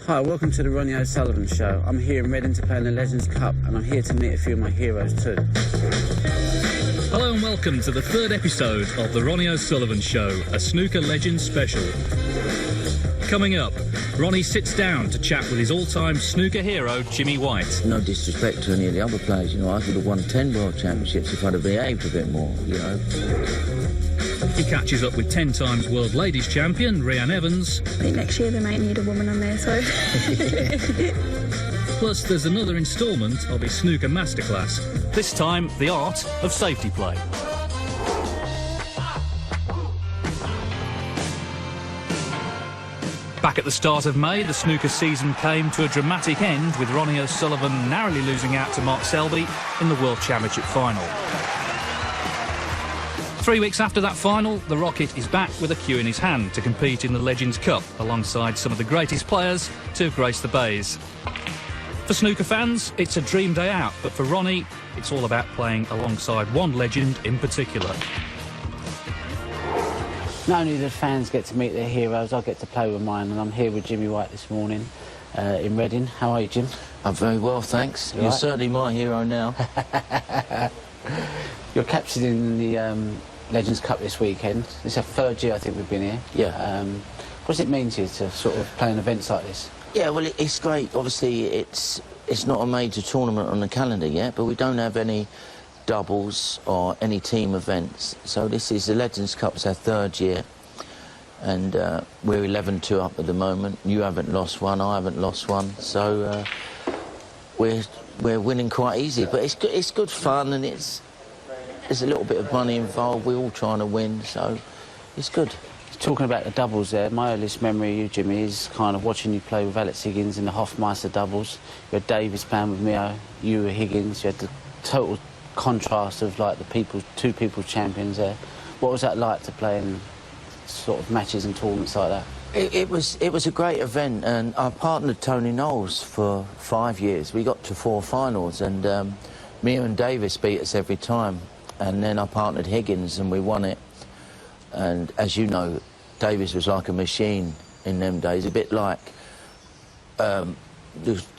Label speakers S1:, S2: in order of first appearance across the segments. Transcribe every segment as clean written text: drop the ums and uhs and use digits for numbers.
S1: Hi, welcome to the Ronnie O'Sullivan Show. I'm here in Reading to play in the Legends Cup, and I'm here to meet a few of my heroes too.
S2: Hello and welcome to the third episode of the Ronnie O'Sullivan Show, a snooker legends special. Coming up, Ronnie sits down to chat with his all-time snooker hero, Jimmy White.
S3: No disrespect to any of the other players, you know, I could have won 10 World Championships if I'd have behaved a bit more, you know.
S2: He catches up with 10 times world ladies champion, Rhian Evans.
S4: I think next year they might need a woman on there, so...
S2: Plus, there's another instalment of his snooker masterclass. This time, the art of safety play. Back at the start of May, the snooker season came to a dramatic end, with Ronnie O'Sullivan narrowly losing out to Mark Selby in the World Championship final. 3 weeks after that final, the Rocket is back with a cue in his hand to compete in the Legends Cup alongside some of the greatest players to have graced the bays. For snooker fans, it's a dream day out, but for Ronnie, it's all about playing alongside one legend in particular.
S1: Not only do the fans get to meet their heroes, I get to play with mine, and I'm here with Jimmy White this morning in Reading. How are you, Jim?
S3: I'm very well, thanks. You're certainly my hero now.
S1: You're captured in the Legends Cup this weekend. It's our third year, I think, we've been here.
S3: Yeah.
S1: What does it mean to you to sort of play in events like this?
S3: Yeah, well, it's great. Obviously, it's not a major tournament on the calendar yet, but we don't have any doubles or any team events. So this is the Legends Cup. It's our third year, and we're 11-2 up at the moment. You haven't lost one, I haven't lost one. So we're winning quite easy, but it's good fun, and there's a little bit of money involved. We're all trying to win, so it's good.
S1: Talking about the doubles there, my earliest memory of you, Jimmy, is kind of watching you play with Alex Higgins in the Hofmeister doubles. You had Davis playing with Mio, you were Higgins. You had the total contrast of like the two people's champions there. What was that like to play in sort of matches and tournaments like that?
S3: It was a great event, and I partnered Tony Knowles for 5 years. We got to 4 finals, and Mio and Davis beat us every time. And then I partnered Higgins, and we won it. And as you know, Davis was like a machine in them days, a bit like the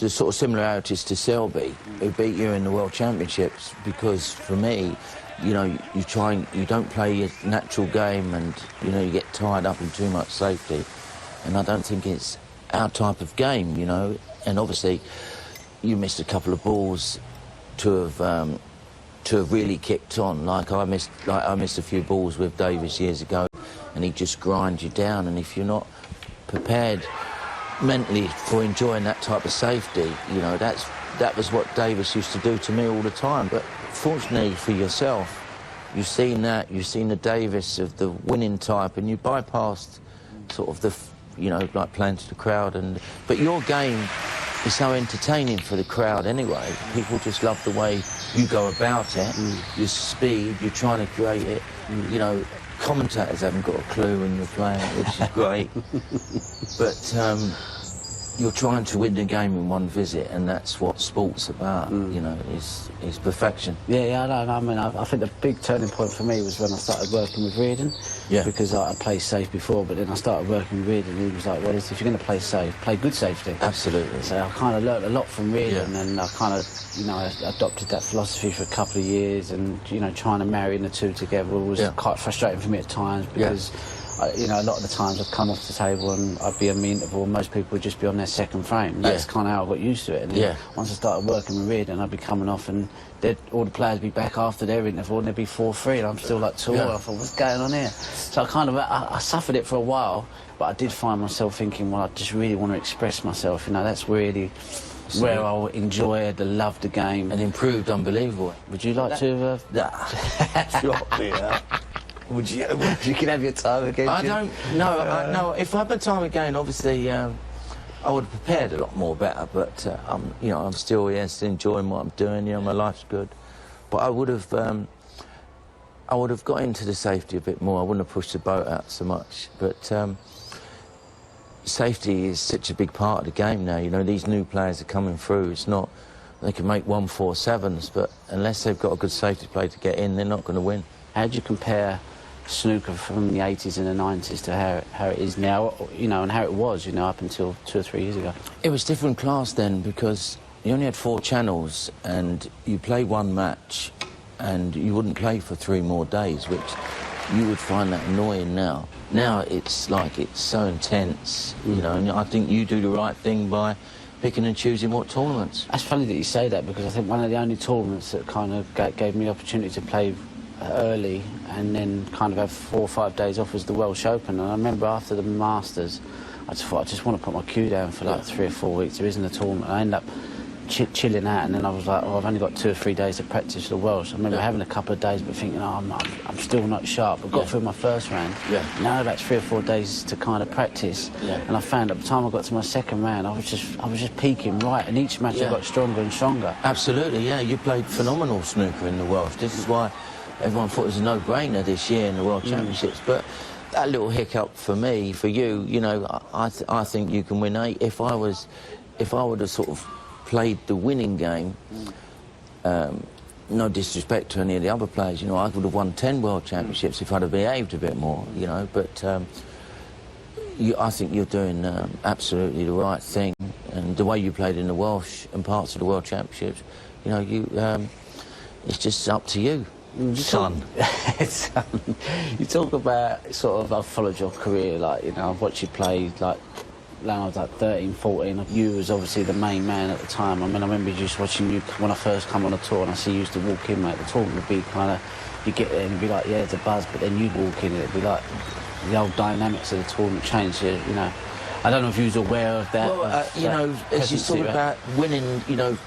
S3: sort of similarities to Selby, who beat you in the World Championships. Because for me, you know, you don't play your natural game, and you know, you get tied up in too much safety. And I don't think it's our type of game, you know. And obviously, you missed a couple of balls to have really kicked on. Like I missed a few balls with Davis years ago, and he just grinds you down. And if you're not prepared mentally for enjoying that type of safety, you know, that was what Davis used to do to me all the time. But fortunately for yourself, you've seen the Davis of the winning type, and you bypassed sort of the, you know, like playing to the crowd. But your game is so entertaining for the crowd anyway. People just love the way you go about it, your speed, you're trying to create it. You know, commentators haven't got a clue when you're playing, which is great. But you're trying to win the game in one visit, and that's what sport's about, you know, is perfection.
S1: Yeah, I know. I mean, I think the big turning point for me was when I started working with Reardon.
S3: Yeah.
S1: Because I played safe before, but then I started working with Reardon, and he was like, well, if you're going to play safe, play good safety.
S3: Absolutely.
S1: So I kind of learnt a lot from Reardon,
S3: Yeah.
S1: and I kind of, you know, I adopted that philosophy for a couple of years, and, you know, trying to marry the two together was quite frustrating for me at times, because you know, a lot of the times I'd come off the table and I'd be on my interval, and most people would just be on their second frame. That's kind of how I got used to it. And then once I started working with Reardon, I'd be coming off, and all the players would be back after their interval, and they'd be 4-3, and I'm still like 2-0. I thought, what's going on here? So I suffered it for a while, but I did find myself thinking, well, I just really want to express myself. You know, that's really where I'll enjoy the love the game.
S3: And improved unbelievably.
S1: Would you like to? Would you can have your time again?
S3: I don't know. No, if I had my time again, obviously I would have prepared a lot more better. But you know, I'm still still enjoying what I'm doing. You know, my life's good. But I would have got into the safety a bit more. I wouldn't have pushed the boat out so much. But safety is such a big part of the game now. You know, these new players are coming through. It's not they can make 1-4-7s, but unless they've got a good safety play to get in, they're not going to win.
S1: How do you compare snooker from the 80s and the 90s to how it is now, you know, and how it was, you know, up until 2 or 3 years ago.
S3: It was different class then because you only had 4 channels and you play one match and you wouldn't play for 3 more days, which you would find that annoying now. Now it's like it's so intense, you know, and I think you do the right thing by picking and choosing what tournaments.
S1: That's funny that you say that, because I think one of the only tournaments that kind of gave me the opportunity to play early and then kind of have 4 or 5 days off was the Welsh Open. And I remember after the Masters, I just thought I just want to put my cue down for like 3 or 4 weeks. There isn't a tournament. I ended up chilling out, and then I was like, oh, I've only got 2 or 3 days to practice for the Welsh. I remember having a couple of days but thinking, oh, I'm still not sharp. I got through my first round. Now about 3 or 4 days to kind of practice. And I found at the time I got to my second round, I was just peaking right, and each match I got stronger and stronger.
S3: Absolutely, yeah. You played phenomenal snooker in the Welsh. This is why everyone thought it was a no-brainer this year in the World Championships. But that little hiccup for me, for you, you know, I think you can win 8. If I would have sort of played the winning game, no disrespect to any of the other players, you know, I would have won 10 World Championships if I'd have behaved a bit more, you know, but I think you're doing absolutely the right thing, and the way you played in the Welsh and parts of the World Championships, you know, it's just up to you. Son.
S1: You talk about sort of, I've followed your career, like, you know, I've watched you play, like, when I was like 13, 14, you was obviously the main man at the time. I mean, I remember just watching you when I first come on a tour, and I see you used to walk in, mate. The tour would be kind of, you get there and it'd be like, yeah, it's a buzz, but then you'd walk in and it'd be like, the old dynamics of the tournament changed, you know. I don't know if you was aware of that.
S3: Well, you know, as you talk about winning, you know,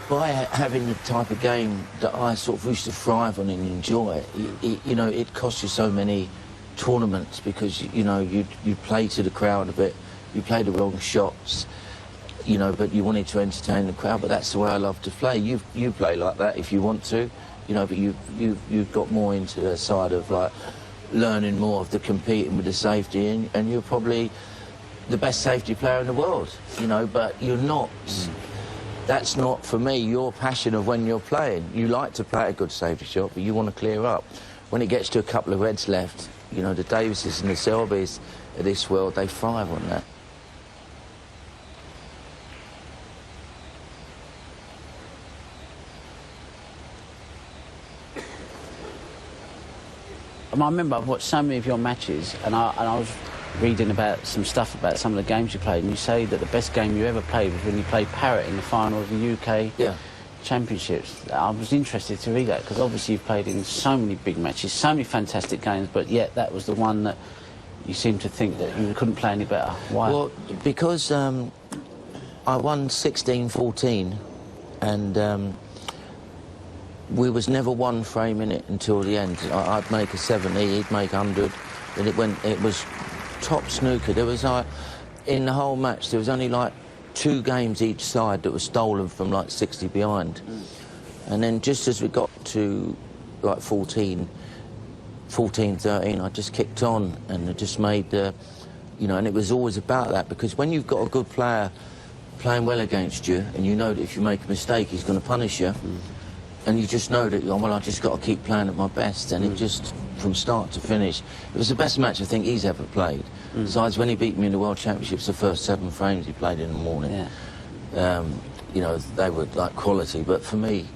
S3: by having the type of game that I sort of used to thrive on and enjoy, you know, it costs you so many tournaments because, you know, you play to the crowd a bit, you play the wrong shots, you know, but you wanted to entertain the crowd. But that's the way I love to play. You play like that if you want to, you know, but you've got more into the side of, like, learning more of the competing with the safety, and you're probably the best safety player in the world, you know, but you're not. That's not, for me, your passion of when you're playing. You like to play a good safety shot, but you want to clear up. When it gets to a couple of reds left, you know, the Davises and the Selbys of this world, they thrive on that.
S1: I remember I've watched so many of your matches, and I was reading about some stuff about some of the games you played, and you say that the best game you ever played was when you played Parrott in the final of the UK Championships. I was interested to read that, because obviously you've played in so many big matches, so many fantastic games, but yet that was the one that you seem to think that you couldn't play any better. Why?
S3: Well, because I won 16-14, and we was never one frame in it until the end. I'd make a 70, he'd make 100, and it was top snooker. There was, in the whole match, there was only like 2 games each side that were stolen from like 60 behind. And then just as we got to like 14, 13, I just kicked on, and it just made the, you know, and it was always about that, because when you've got a good player playing well against you, and you know that if you make a mistake, he's going to punish you, and you just know that, oh, well, I just got to keep playing at my best, and it just, from start to finish, it was the best match I think he's ever played. Besides, when he beat me in the World Championships, the first 7 frames he played in the morning, you know, they were like quality. But for me,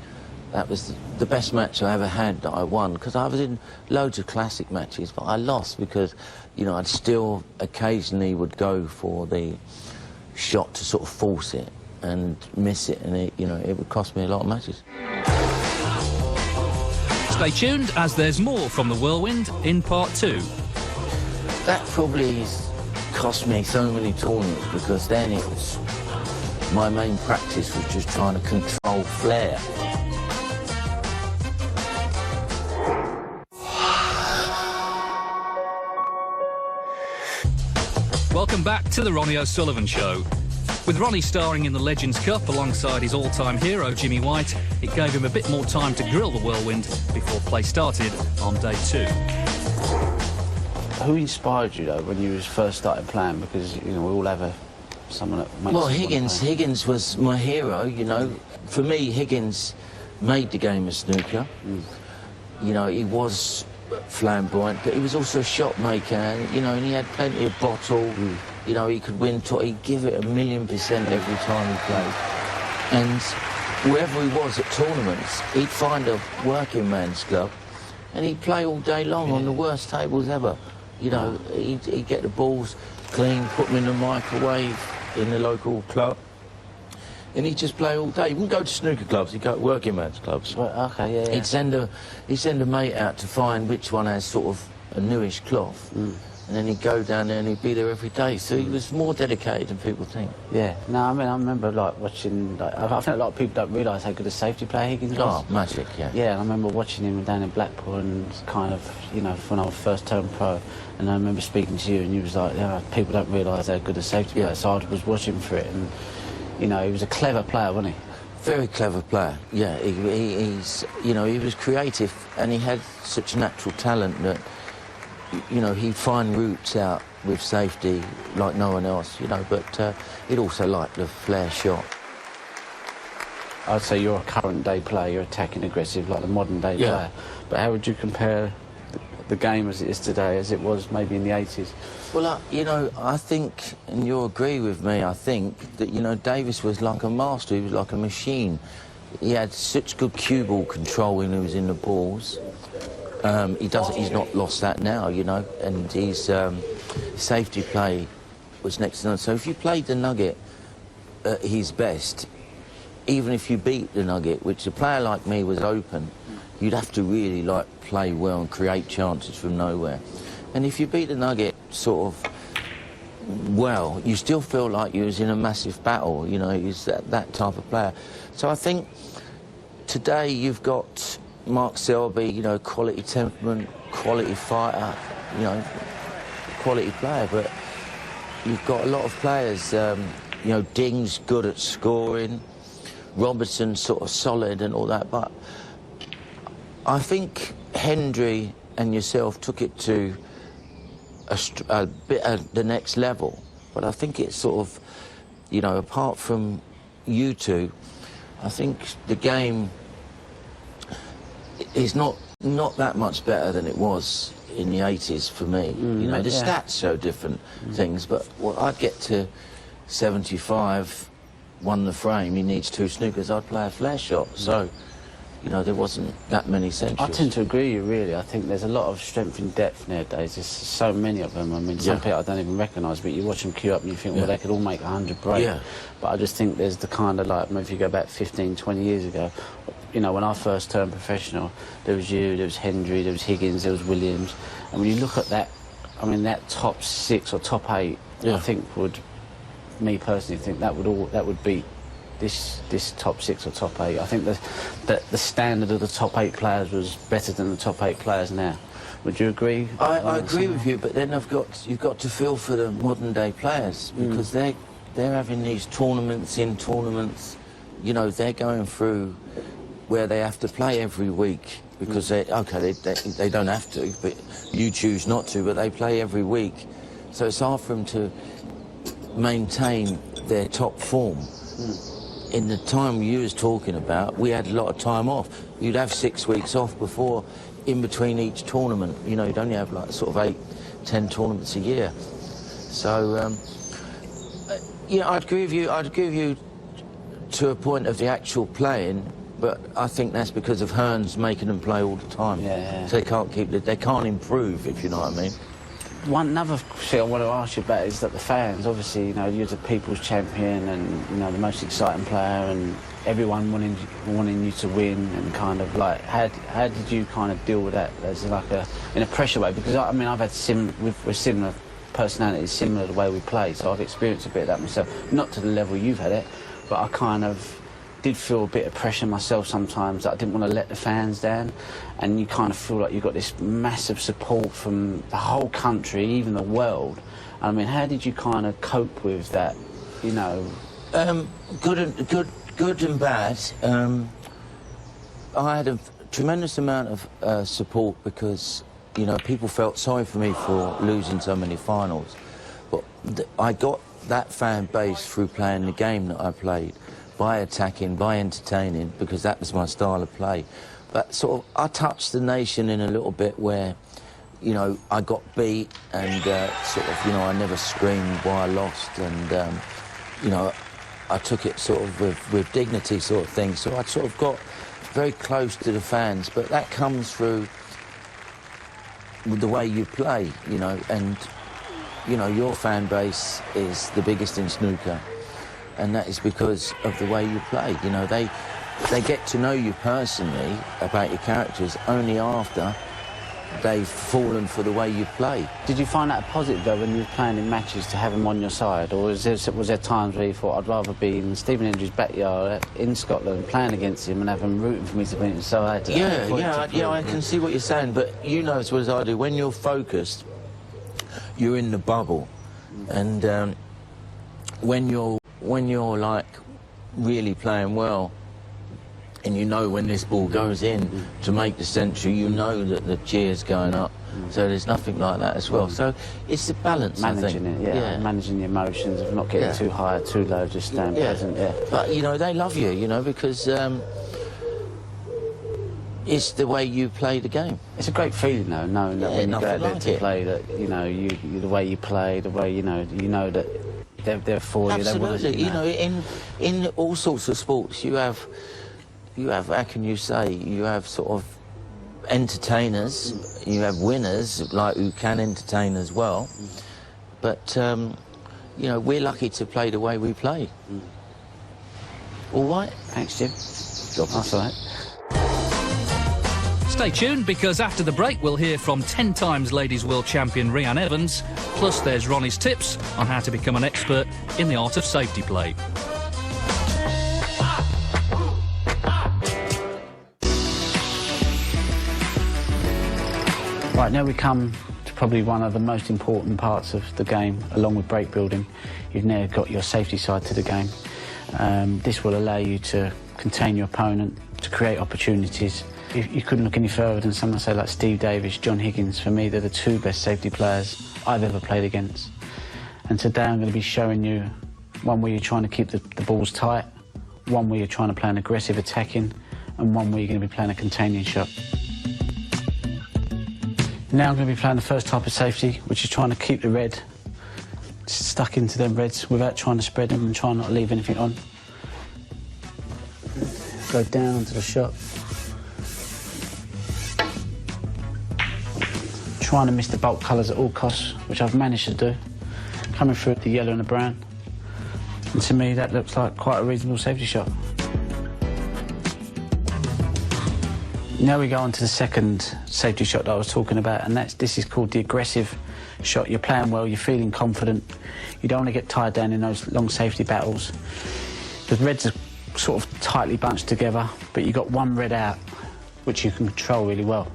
S3: that was the best match I ever had that I won, because I was in loads of classic matches, but I lost because, you know, I'd still occasionally would go for the shot to sort of force it and miss it, and it, you know, it would cost me a lot of matches.
S2: Stay tuned, as there's more from the Whirlwind in part 2.
S3: That probably cost me so many tournaments, because then it was, my main practice was just trying to control flair.
S2: Welcome back to the Ronnie O'Sullivan Show. With Ronnie starring in the Legends Cup alongside his all-time hero, Jimmy White, it gave him a bit more time to grill the Whirlwind before play started on day 2.
S1: Who inspired you, though, when you first started playing? Because, you know, we all have someone that makes...
S3: Well, Higgins was my hero, you know. For me, Higgins made the game of snooker. You know, he was flamboyant, but he was also a shot maker, and, you know, and he had plenty of bottle. You know, he could win, he'd give it 1,000,000% every time he played. And wherever he was at tournaments, he'd find a working man's club, and he'd play all day long on the worst tables ever. You know, he'd get the balls clean, put them in the microwave in the local club, and he'd just play all day. He wouldn't go to snooker clubs, he'd go to working man's clubs.
S1: Well, okay, yeah.
S3: He'd send a mate out to find which one has sort of a newish cloth, and then he'd go down there and he'd be there every day. So he was more dedicated than people think.
S1: Yeah, no, I mean, I remember, like, watching, like, I think a lot of people don't realise how good a safety player Higgins was.
S3: Oh, magic, yeah.
S1: Yeah, I remember watching him down in Blackpool, and kind of, you know, when I was first turned pro, and I remember speaking to you, and you was like, yeah, people don't realise how good a safety player. So I was watching for it, and, you know, he was a clever player, wasn't he?
S3: Very clever player, yeah. He's, you know, he was creative, and he had such natural talent that, you know, he'd find routes out with safety like no one else, you know, but he'd also like the flair shot.
S1: I'd say you're a current day player, you're attacking aggressive like the modern day player. But how would you compare the game as it is today, as it was maybe in the 80s?
S3: Well, you know, I think, and you'll agree with me, I think, that, you know, Davis was like a master, he was like a machine. He had such good cue ball control when he was in the balls. He's not lost that now, you know, and his safety play was next to none. So if you played the Nugget at his best, even if you beat the Nugget, which a player like me was open, you'd have to really, like, play well and create chances from nowhere. And if you beat the Nugget sort of well, you still feel like you was in a massive battle, you know, he's that type of player. So I think today you've got Mark Selby, you know, quality temperament, quality fighter, you know, quality player, but you've got a lot of players, you know, Ding's good at scoring, Robertson sort of solid and all that, but I think Hendry and yourself took it to a bit of the next level, but I think it's sort of, you know, apart from you two, I think the game is not that much better than it was in the 80s for me. You know, the stats show different things, but I'd get to 75, won the frame, he needs 2 snookers, I'd play a flare shot. So, you know, there wasn't that many centuries.
S1: I tend to agree with you, really. I think there's a lot of strength in depth nowadays. There's so many of them. I mean, some people I don't even recognise, but you watch them queue up and you think, well, they could all make 100 break. But I just think there's the kind of, like, if you go back 15, 20 years ago, you know, when I first turned professional, there was you, there was Hendry, there was Higgins, there was Williams. And when you look at that, I mean, that top 6 or top 8, I think me personally think that would beat this top 6 or top 8. I think the standard of the top 8 players was better than the top 8 players now. Would you agree?
S3: I agree with you, but then you've got to feel for the modern day players, because they're having these tournaments in tournaments. You know, they're going through where they have to play every week because they don't have to, but you choose not to, but they play every week. So it's hard for them to maintain their top form. In the time you was talking about, we had a lot of time off. You'd have 6 weeks off before, in between each tournament. You know, you'd only have like sort of 8, 10 tournaments a year. So, yeah, I'd agree with you to a point of the actual playing, but I think that's because of Hearns making them play all the time. So they can't improve, if you know what I mean.
S1: One other thing I want to ask you about is that the fans, obviously, you know, you're the people's champion and, you know, the most exciting player, and everyone wanting you to win, and kind of like, how did you kind of deal with that as like in a pressure way? Because I mean, I've had with similar personalities, similar to the way we play, so I've experienced a bit of that myself. Not to the level you've had it, but I kind of did feel a bit of pressure myself sometimes, that I didn't want to let the fans down, and you kind of feel like you've got this massive support from the whole country, even the world. I mean, how did you kind of cope with that, you know?
S3: Good and bad. I had a tremendous amount of support because, you know, people felt sorry for me for losing so many finals, but I got that fan base through playing the game that I played, by attacking, by entertaining, because that was my style of play. But sort of, I touched the nation in a little bit where, you know, I got beat and sort of, you know, I never screamed why I lost, and, you know, I took it sort of with dignity sort of thing. So I sort of got very close to the fans, but that comes through with the way you play, you know, and, you know, your fan base is the biggest in snooker, and that is because of the way you play. You know, they get to know you personally about your characters only after they've fallen for the way you play.
S1: Did you find that a positive, though, when you were playing in matches to have them on your side? Or was there times where you thought, I'd rather be in Stephen Hendry's backyard in Scotland playing against him and have him rooting for me to win? So I had to...
S3: Yeah, I can see what you're saying, but you know as well as I do, when you're focused, you're in the bubble. And when you're, like, really playing well, and you know when this ball goes in to make the century, you know that the cheer's going up. So there's nothing like that as well. So it's a balance,
S1: managing
S3: I think.
S1: it, managing the emotions of not getting too high or too low, just staying present.
S3: But you know, they love you, you know, because it's the way you play the game.
S1: It's a great feeling, though, knowing that when you go out there to play, that you know, the way you play, the way you know that they're for you.
S3: Absolutely,
S1: you know,
S3: in all sorts of sports, you have, how can you say, you have sort of entertainers, you have winners, like, who can entertain as well. But, you know, we're lucky to play the way we play. All right?
S1: Thanks, Jim. That's all right.
S2: Stay tuned, because after the break we'll hear from 10 times ladies world champion Rhiannon Evans, plus there's Ronnie's tips on how to become an expert in the art of safety play.
S1: Right, now we come to probably one of the most important parts of the game, along with break building. You've now got your safety side to the game. This will allow you to contain your opponent, to create opportunities. You couldn't look any further than someone, say, like Steve Davis, John Higgins. For me, they're the two best safety players I've ever played against. And today I'm going to be showing you one where you're trying to keep the balls tight, one where you're trying to play an aggressive attacking, and one where you're going to be playing a containing shot. Now I'm going to be playing the first type of safety, which is trying to keep the red stuck into them reds without trying to spread them and trying not to leave anything on. Go down onto the shot. Trying to miss the bulk colours at all costs, which I've managed to do. Coming through the yellow and the brown. And to me, that looks like quite a reasonable safety shot. Now we go on to the second safety shot that I was talking about, and this is called the aggressive shot. You're playing well, you're feeling confident. You don't want to get tied down in those long safety battles. The reds are sort of tightly bunched together, but you've got one red out, which you can control really well.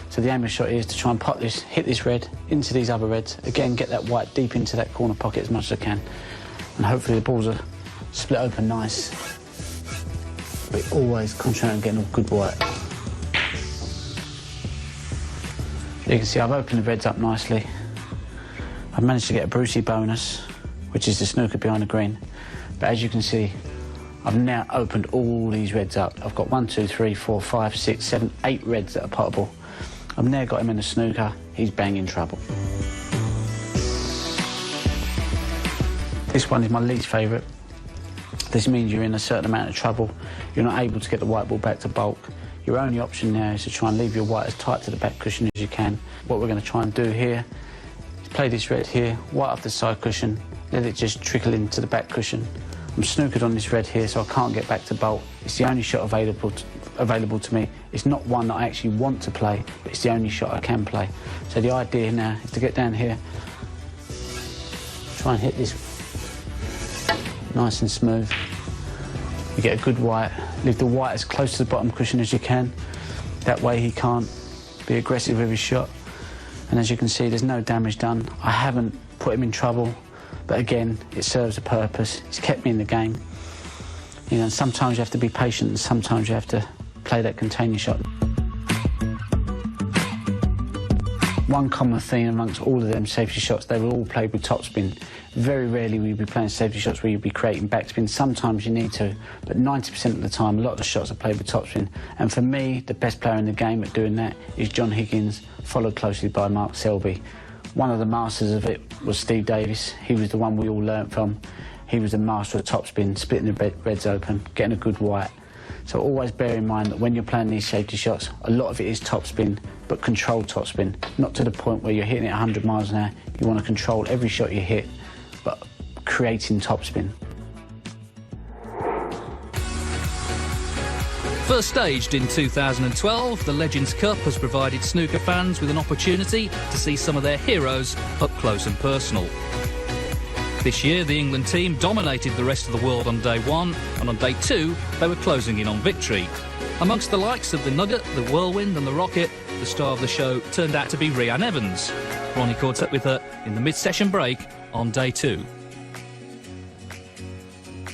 S1: So the aim of the shot is to try and pop this, hit this red into these other reds. Again, get that white deep into that corner pocket as much as I can. And hopefully the balls are split open nice. But always concentrate on getting a good white. You can see I've opened the reds up nicely. I've managed to get a Brucey bonus, which is the snooker behind the green. But as you can see, I've now opened all these reds up. I've got 1, 2, 3, 4, 5, 6, 7, 8 reds that are potable. I've now got him in the snooker. He's banging trouble. This one is my least favourite. This means you're in a certain amount of trouble. You're not able to get the white ball back to bulk. Your only option now is to try and leave your white as tight to the back cushion as you can. What we're going to try and do here is play this red here, white off the side cushion, let it just trickle into the back cushion. I'm snookered on this red here, so I can't get back to bulk. It's the only shot available to me. It's not one that I actually want to play, but it's the only shot I can play. So the idea now is to get down here, try and hit this nice and smooth. You get a good white, leave the white as close to the bottom cushion as you can. That way he can't be aggressive with his shot. And as you can see, there's no damage done. I haven't put him in trouble, but again, it serves a purpose. It's kept me in the game. You know, sometimes you have to be patient and sometimes you have to play that containing shot. One common theme amongst all of them safety shots, they were all played with topspin, Very rarely will you be playing safety shots where you'll be creating backspin. Sometimes you need to, but 90% of the time, a lot of the shots are played with topspin. And for me, the best player in the game at doing that is John Higgins, followed closely by Mark Selby. One of the masters of it was Steve Davis. He was the one we all learnt from. He was the master of topspin, splitting the reds open, getting a good white. So always bear in mind that when you're playing these safety shots, a lot of it is topspin, but controlled topspin. Not to the point where you're hitting it 100 miles an hour. You want to control every shot you hit, but creating topspin.
S2: First staged in 2012, the Legends Cup has provided snooker fans with an opportunity to see some of their heroes up close and personal. This year, the England team dominated the rest of the world on day one, and on day two, they were closing in on victory. Amongst the likes of the Nugget, the Whirlwind and the Rocket, the star of the show turned out to be Rhiannon Evans. Ronnie caught up with her in the mid-session break on day two.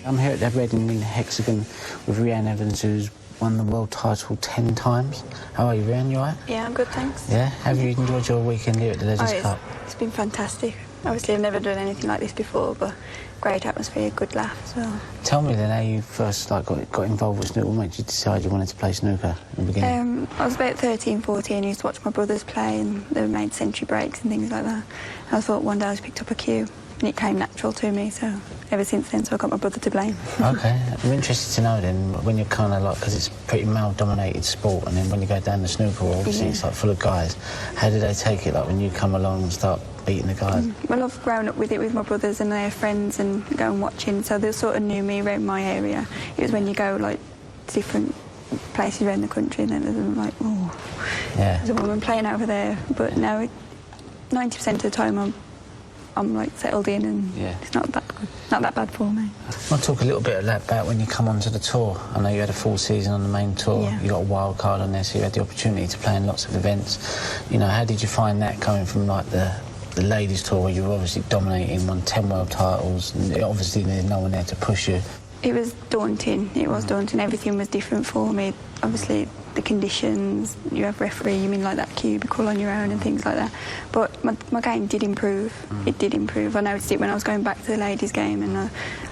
S1: I'm here at the Reading Hexagon with Rhiannon Evans, who's won the world title 10 times. How are you, Rhiannon? You all right?
S4: Yeah, I'm good, thanks.
S1: Yeah? Have you enjoyed your weekend here at the Legends Cup?
S4: It's been fantastic. Obviously, I've never done anything like this before, but great atmosphere, good laugh as well.
S1: Tell me then how you first got involved with snooker. What made you decide you wanted to play snooker in the beginning?
S4: I was about 13, 14, I used to watch my brothers play, and they made century breaks and things like that. I thought one day I just picked up a cue, and it came natural to me, so ever since then, so I got my brother to blame.
S1: OK. I'm interested to know then, when you're kind of like, because it's a pretty male-dominated sport, and then when you go down the snooker, obviously it's like full of guys. How do they take it, like when you come along and start beating the guys?
S4: Well, I've grown up with it with my brothers and their friends and going watching, so they sort of knew me around my area. It was when you go, like, to different places around the country, and then they're like, oh,
S1: yeah,
S4: there's a woman playing over there. But now, 90% of the time, I'm like settled in, and it's not that bad for me.
S1: I'll talk a little bit about when you come onto the tour. I know you had a full season on the main tour.
S4: Yeah.
S1: You got a wild card on there, so you had the opportunity to play in lots of events. You know, how did you find that coming from like the ladies tour, where you were obviously dominating, won 10 world titles, and obviously there's no one there to push you?
S4: It was daunting. It was daunting. Everything was different for me. Obviously, the conditions, you have referee, you mean like that cubicle on your own and things like that. But my game did improve. It did improve. I noticed it when I was going back to the ladies' game, and I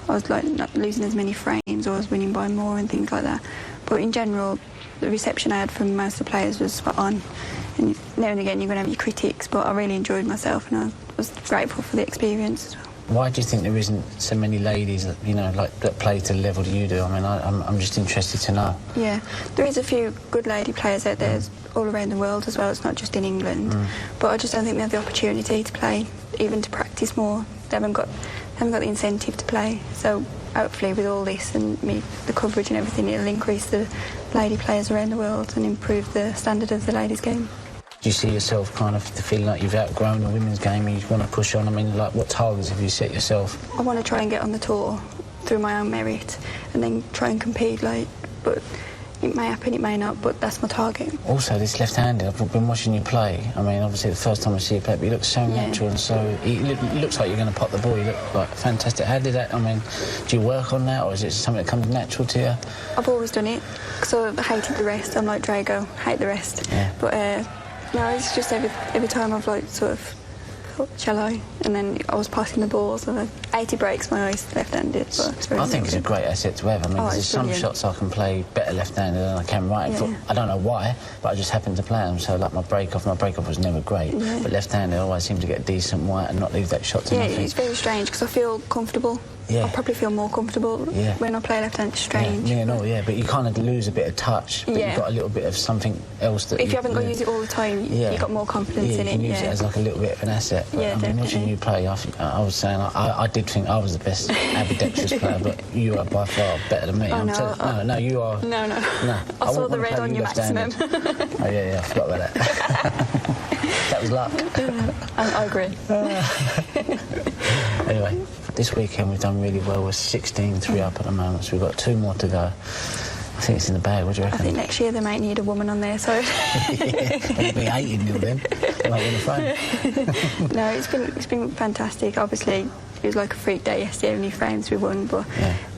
S4: was like not losing as many frames, or I was winning by more and things like that. But in general, the reception I had from most of the players was spot on. And now and again, you're going to have your critics, but I really enjoyed myself, and I was grateful for the experience as well.
S1: Why do you think there isn't so many ladies, you know, like that play to the level that you do? I mean, I'm just interested to know. Yeah,
S4: there is a few good lady players out there all around the world as well. It's not just in England. But I just don't think they have the opportunity to play, even to practice more. They haven't got the incentive to play. So hopefully with all this and the coverage and everything, it'll increase the lady players around the world and improve the standard of the ladies' game.
S1: Do you see yourself kind of feeling like you've outgrown the women's game and you want to push on? I mean, like, what targets have you set yourself?
S4: I want to try and get on the tour through my own merit and then try and compete, like, but it may happen, it may not, but that's my target. Also, this left-handed, I've been watching you play. I mean, obviously the first time I see you play, but you look so natural and so... It looks like you're going to pop the ball, you look like fantastic. How did that, I mean, do you work on that, or is it something that comes natural to you? I've always done it, because I hated the rest. I'm like Drago, hate the rest. Yeah. But, no, it's just every time I've, like, sort of thought, shall I? And then I was passing the balls, and 80 breaks my eyes left-handed. But I think it's a great asset to have. I mean, there's some shots I can play better left-handed than I can right-handed. I don't know why, but I just happen to play them. So, like, my break-off was never great. Yeah. But left-handed, I always seem to get decent white and not leave that shot to nothing. Yeah, it's very strange, because I feel comfortable. Yeah. I probably feel more comfortable when I play left-handed. Strange. Yeah, no, but you kind of lose a bit of touch, but you've got a little bit of something else that... If you haven't got to use it all the time, you've got more confidence in it. You can use it as like a little bit of an asset. But, I mean, watching you play, I was saying, I did think I was the best ambidextrous player, but you are by far better than me. Oh, no, you are... No. I saw the red on your maximum. Oh, yeah, I forgot about that. That was luck. I agree. Anyway, this weekend we've done really well. We're 16-3 up at the moment, so we've got 2 more to go. I think it's in the bag. What do you reckon? I think next year they might need a woman on there, so... It'll be 18-0 then. They might win the frame. No, it's been fantastic. Obviously, it was like a freak day yesterday, only frames we won, but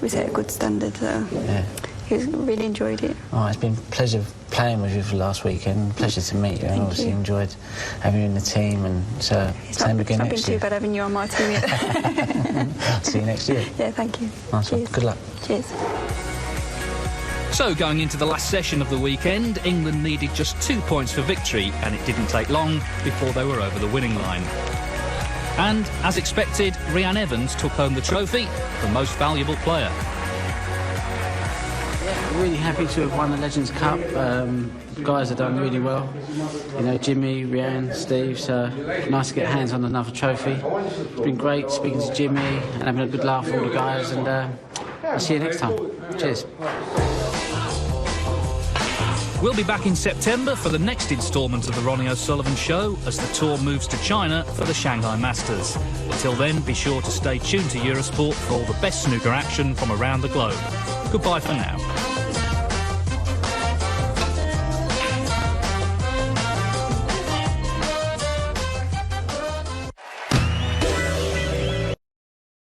S4: we set a good standard, so... Yeah. Really enjoyed it. Oh, it's been a pleasure
S1: playing with you for last weekend. Pleasure to meet you, and obviously enjoyed having you in the team. And so, same again next year.
S4: It's not been too bad having you on my team yet.
S1: See you next year.
S4: Yeah, thank you.
S1: Nice one. Good luck.
S4: Cheers.
S2: So, going into the last session of the weekend, England needed just 2 points for victory, and it didn't take long before they were over the winning line. And, as expected, Rhian Evans took home the trophy for most valuable player.
S1: Yeah, really happy to have won the Legends Cup. The guys have done really well. You know, Jimmy, Rhian, Steve, so nice to get hands on another trophy. It's been great speaking to Jimmy and having a good laugh with all the guys, and I'll see you next time. Cheers.
S2: We'll be back in September for the next instalment of the Ronnie O'Sullivan Show as the tour moves to China for the Shanghai Masters. Until then, be sure to stay tuned to Eurosport for all the best snooker action from around the globe. Goodbye for now.